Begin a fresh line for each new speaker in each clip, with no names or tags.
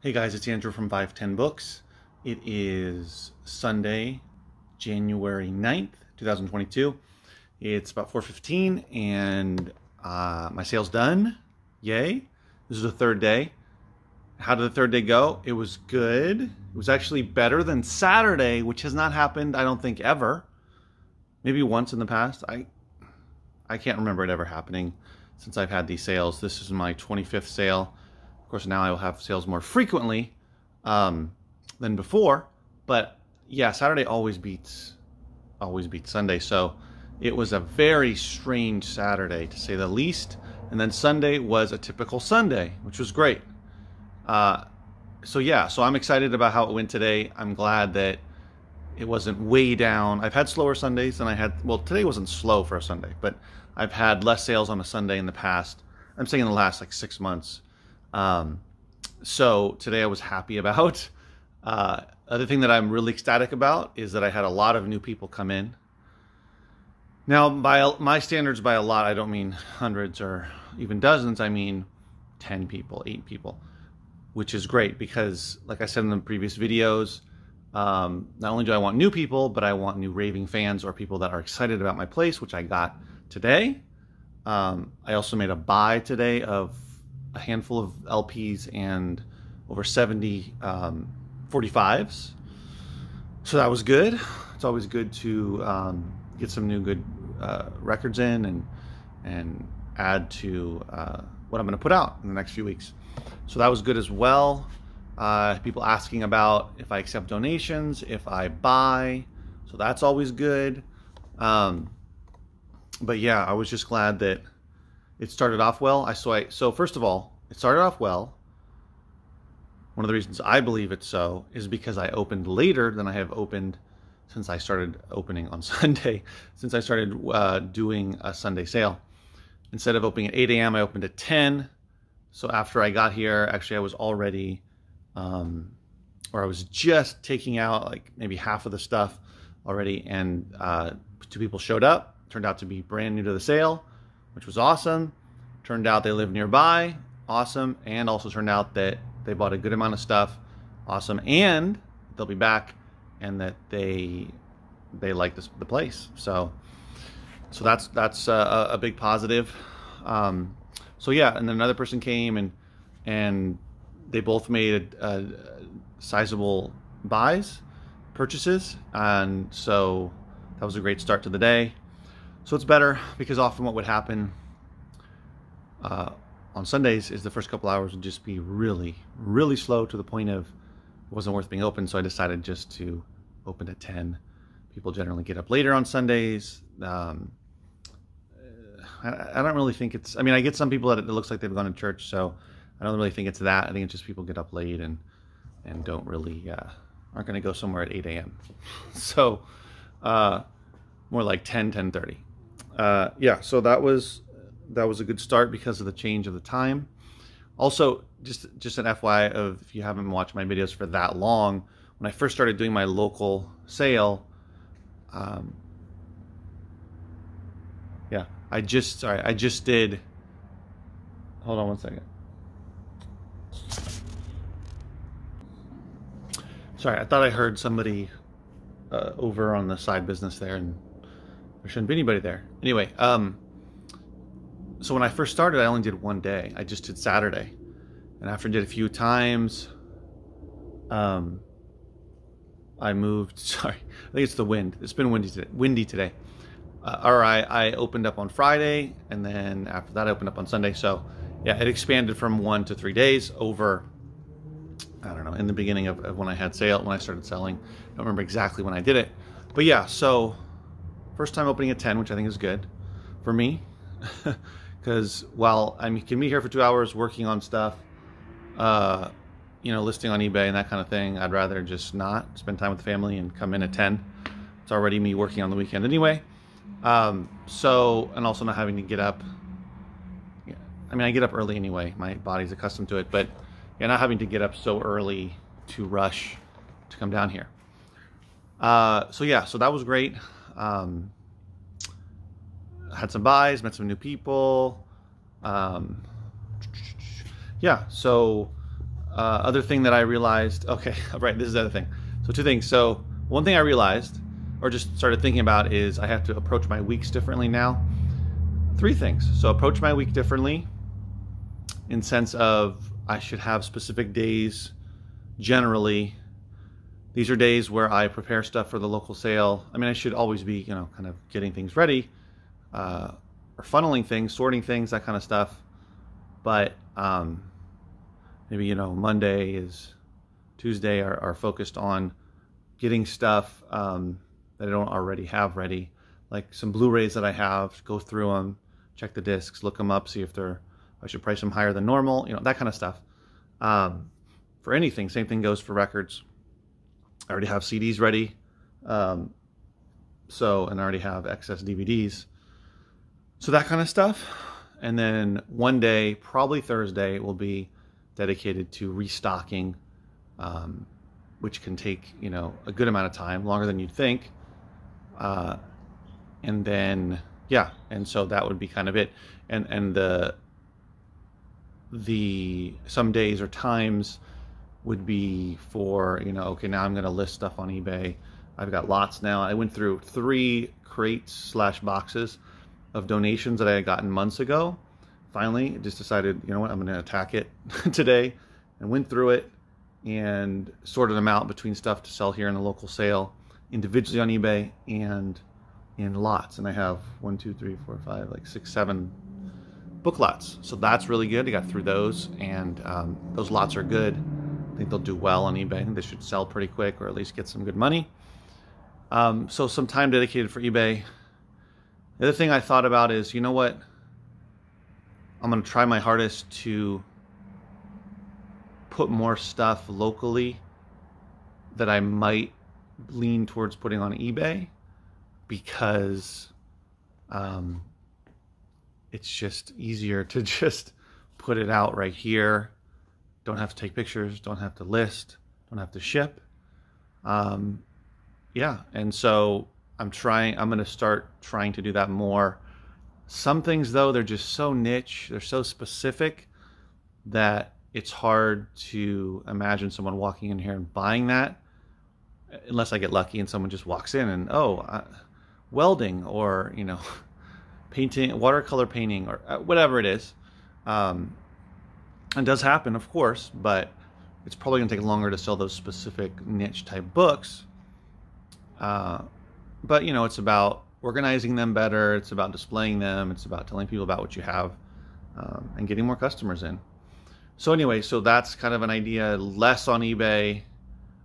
Hey guys, it's Andrew from 510 Books. It is Sunday, January 9th, 2022. It's about 4:15 and my sale's done. Yay. This is the third day. How did the third day go? It was good. It was actually better than Saturday, which has not happened, I don't think, ever. Maybe once in the past. I can't remember it ever happening since I've had these sales. This is my 25th sale. Of course, now I will have sales more frequently than before. But yeah, Saturday always beats Sunday. So it was a very strange Saturday, to say the least. And then Sunday was a typical Sunday, which was great. So yeah, so I'm excited about how it went today. I'm glad that it wasn't way down. I've had slower Sundays than I had. Well, today wasn't slow for a Sunday, but I've had less sales on a Sunday in the past. I'm saying in the last like 6 months. So today I was happy about. Other thing that I'm really ecstatic about is that I had a lot of new people come in. Now, by my standards, by a lot, I don't mean hundreds or even dozens. I mean 10 people, 8 people, which is great because, like I said in the previous videos, not only do I want new people, but I want new raving fans or people that are excited about my place, which I got today. I also made a buy today of a handful of LPs and over 70 45s. So that was good. It's always good to get some new good records in and add to what I'm going to put out in the next few weeks. So that was good as well. People asking about if I accept donations, if I buy. So that's always good. But yeah, I was just glad that it started off well. So first of all, it started off well. One of the reasons I believe it's so is because I opened later than I have opened since I started opening on Sunday, since I started doing a Sunday sale. Instead of opening at 8 a.m., I opened at 10. So after I got here, actually I was already, or I was just taking out like maybe half of the stuff already, and 2 people showed up. Turned out to be brand new to the sale, which was awesome. Turned out they live nearby, awesome. And also turned out that they bought a good amount of stuff, awesome. And they'll be back, and that they like the place. So that's a big positive. So yeah, and then another person came and they both made sizable purchases, and so that was a great start to the day. So it's better because often what would happen on Sundays is the first couple hours would just be really, really slow to the point of it wasn't worth being open. So I decided just to open at 10. People generally get up later on Sundays. I don't really think it's, I mean, I get some people that it looks like they've gone to church, so I don't really think it's that. I think it's just people get up late and don't really, aren't going to go somewhere at 8 a.m. So more like 10:30. Yeah, so that was a good start because of the change of the time. Also, just an FYI of if you haven't watched my videos for that long, when I first started doing my local sale, yeah, I just did, hold on one second. Sorry, I thought I heard somebody over on the side business there, and there shouldn't be anybody there. Anyway, so when I first started, I only did one day. I just did Saturday. And after I did a few times, I moved, sorry, I think it's the wind. It's been windy today. I opened up on Friday, and then after that I opened up on Sunday. So yeah, it expanded from 1 to 3 days over, I don't know, in the beginning of when I started selling. I don't remember exactly when I did it. But yeah, so first time opening at 10, which I think is good for me. Because while I can be here for 2 hours working on stuff, you know, listing on eBay and that kind of thing, I'd rather just not spend time with the family and come in at 10. It's already me working on the weekend anyway. So, and also not having to get up. I mean, I get up early anyway. My body's accustomed to it, but yeah, not having to get up so early to rush to come down here. So yeah, so that was great. Had some buys, met some new people. Yeah, so Other thing that I realized, okay, right, this is the other thing. So two things. So one thing I realized, or just started thinking about, is I have to approach my weeks differently now. Three things. So approach my week differently in sense of I should have specific days. Generally, these are days where I prepare stuff for the local sale. I mean, I should always be, kind of getting things ready, or funneling things, sorting things, that kind of stuff. But maybe, Monday is Tuesday are focused on getting stuff that I don't already have ready, like some Blu-rays that I have, go through them, check the discs, look them up, see if I should price them higher than normal, that kind of stuff. For anything, same thing goes for records. I already have CDs ready, and I already have excess DVDs. So that kind of stuff. And then one day, probably Thursday, will be dedicated to restocking, which can take, a good amount of time, longer than you'd think. And then, yeah, and so that would be kind of it. And the some days or times would be for, okay, now I'm going to list stuff on eBay. I've got lots now. I went through 3 crates/boxes of donations that I had gotten months ago. Finally, just decided, you know what, I'm going to attack it today, and went through it and sorted them out between stuff to sell here in the local sale, individually on eBay, and in lots. And I have 1, 2, 3, 4, 5, like 6, 7 book lots. So that's really good. I got through those, and those lots are good. I think they'll do well on eBay. I think they should sell pretty quick, or at least get some good money. So some time dedicated for eBay. The other thing I thought about is, you know what? I'm going to try my hardest to put more stuff locally that I might lean towards putting on eBay, because it's just easier to just put it out right here. Don't have to take pictures, don't have to list, don't have to ship. Yeah, and so I'm going to start trying to do that more. Some things, though, they're just so niche, they're so specific, that it's hard to imagine someone walking in here and buying that, unless I get lucky and someone just walks in and, welding, or, painting, watercolor painting, or whatever it is. It does happen, of course, but it's probably going to take longer to sell those specific niche type books. But, it's about organizing them better. It's about displaying them. It's about telling people about what you have, and getting more customers in. So anyway, so that's kind of an idea. Less on eBay.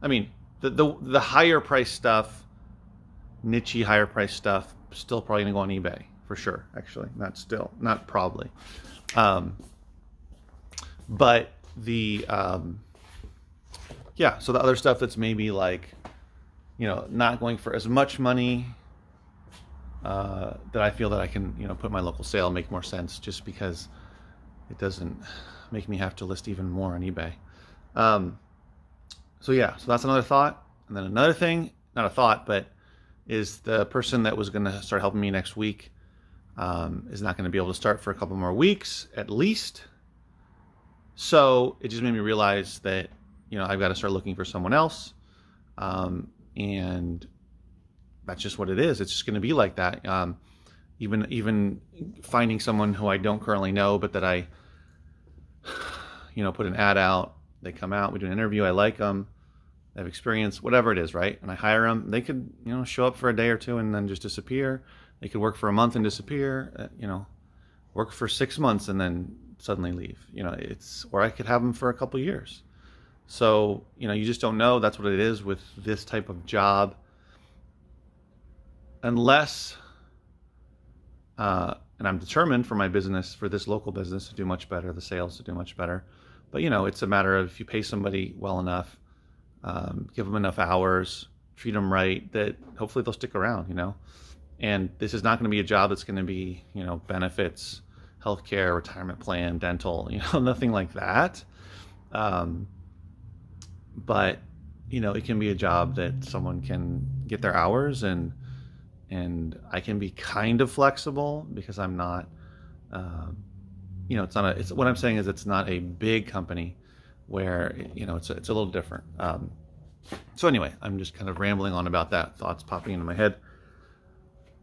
I mean, the higher price stuff, niche-y higher price stuff, still probably going to go on eBay for sure. Actually, not probably. But the yeah, so the other stuff that's maybe like, not going for as much money, that I feel that I can, put my local sale, make more sense, just because it doesn't make me have to list even more on eBay. So yeah, so that's another thought. And then another thing, not a thought, but is the person that was going to start helping me next week is not going to be able to start for a couple more weeks at least. So it just made me realize that, I've got to start looking for someone else. And that's just what it is. It's just going to be like that. Even finding someone who I don't currently know, but that I, put an ad out, they come out, we do an interview, I like them, they have experience, whatever it is, right? And I hire them. They could, show up for a day or two and then just disappear. They could work for a month and disappear, work for 6 months and then suddenly leave. Or I could have them for a couple years. So, you just don't know. That's what it is with this type of job. Unless, and I'm determined for my business, for this local business to do much better, the sales to do much better. But, it's a matter of, if you pay somebody well enough, give them enough hours, treat them right, that hopefully they'll stick around, And this is not going to be a job that's going to be, benefits, healthcare, retirement plan, dental, nothing like that. But, it can be a job that someone can get their hours, and I can be kind of flexible, because I'm not, what I'm saying is, it's not a big company. where, you know, it's a little different. So anyway, I'm just kind of rambling on about that, thoughts popping into my head.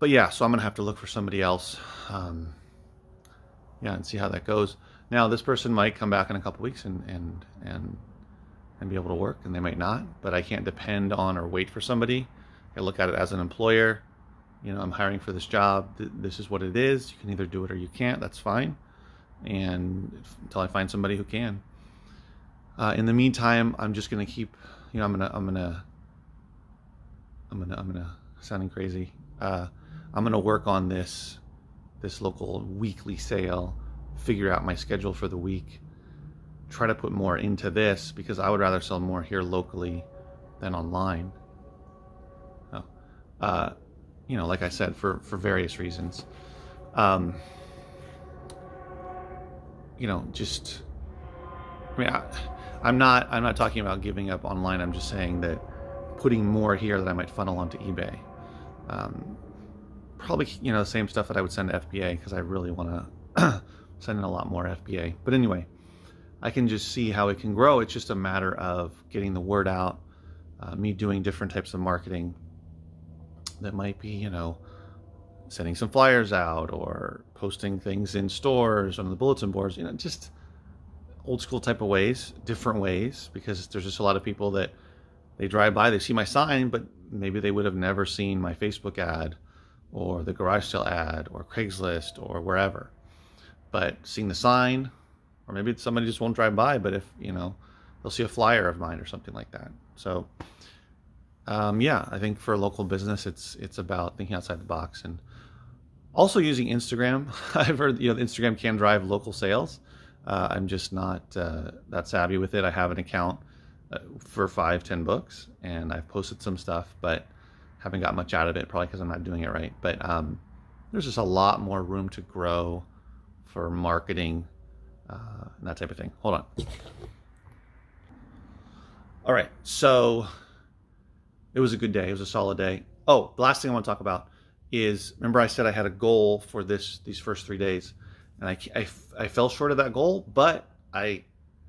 But yeah, so I'm gonna have to look for somebody else, yeah, and see how that goes. Now, this person might come back in a couple weeks and be able to work, and they might not. But I can't depend on or wait for somebody. I look at it as an employer. You know, I'm hiring for this job. This is what it is. You can either do it or you can't. That's fine. And until I find somebody who can. In the meantime, I'm just gonna keep. You know, I'm gonna sounding crazy. I'm gonna work on this local weekly sale, figure out my schedule for the week, try to put more into this, because I would rather sell more here locally than online. You know, like I said, for various reasons. You know, just, I mean, I'm not talking about giving up online. I'm just saying that putting more here that I might funnel onto eBay. Probably, you know, the same stuff that I would send to FBA, because I really want to send in a lot more FBA. But anyway, I can just see how it can grow. It's just a matter of getting the word out, me doing different types of marketing that might be, you know, sending some flyers out or posting things in stores on the bulletin boards, you know, just old school type of ways, different ways, because there's just a lot of people that they drive by, they see my sign, but maybe they would have never seen my Facebook ad or the garage sale ad or Craigslist or wherever. But seeing the sign, or maybe somebody just won't drive by, but if, you know, they'll see a flyer of mine or something like that. So yeah, I think for a local business, it's about thinking outside the box, and also using Instagram. I've heard, you know, Instagram can drive local sales. I'm just not that savvy with it. I have an account for 5-10 books, and I've posted some stuff, but haven't got much out of it, probably because I'm not doing it right. But there's just a lot more room to grow for marketing and that type of thing. Hold on. All right, so it was a good day. It was a solid day. Oh, the last thing I want to talk about is, remember I said I had a goal for these first 3 days, and I fell short of that goal, but I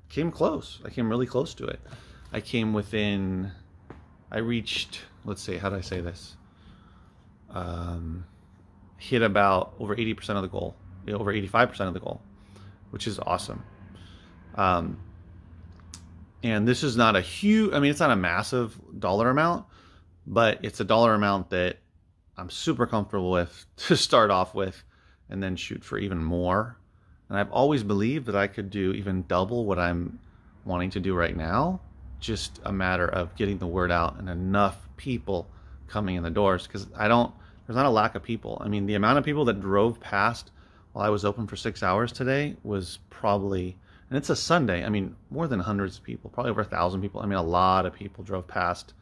came close. I came really close to it. I came within, I reached, let's see, how do I say this? Hit about over 80% of the goal, over 85% of the goal, which is awesome. And this is not a huge, I mean, it's not a massive dollar amount, but it's a dollar amount that I'm super comfortable with to start off with, and then shoot for even more. And I've always believed that I could do even double what I'm wanting to do right now. Just a matter of getting the word out and enough people coming in the doors, because there's not a lack of people. I mean, the amount of people that drove past while I was open for 6 hours today was probably, and it's a Sunday, I mean, more than hundreds of people, probably over 1,000 people. I mean, a lot of people drove past.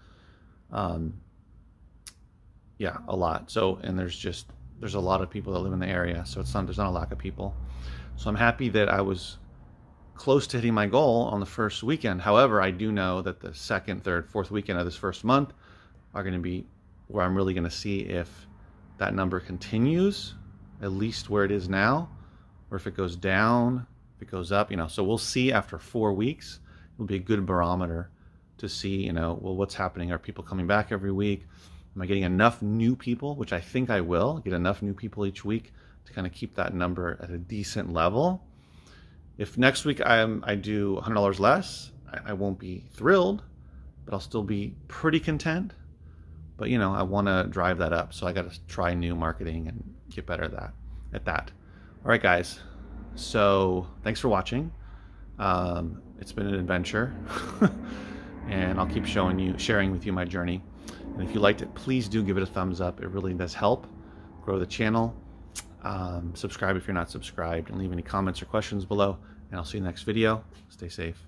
Yeah, a lot. So, and there's a lot of people that live in the area, so there's not a lack of people. So I'm happy that I was close to hitting my goal on the first weekend. However, I do know that the second, third, fourth weekend of this first month are going to be where I'm really going to see if that number continues, at least where it is now, or if it goes down, if it goes up, you know. So we'll see after 4 weeks. It'll be a good barometer to see, you know, well, what's happening? Are people coming back every week? Am I getting enough new people, which I think I will get enough new people each week to kind of keep that number at a decent level. If next week I do $100 less, I won't be thrilled, but I'll still be pretty content. But, you know, I want to drive that up, so I got to try new marketing and get better at that. All right, guys. So thanks for watching. It's been an adventure, and I'll keep sharing with you my journey. And if you liked it, please do give it a thumbs up. It really does help grow the channel. Subscribe if you're not subscribed, and leave any comments or questions below. And I'll see you in the next video. Stay safe.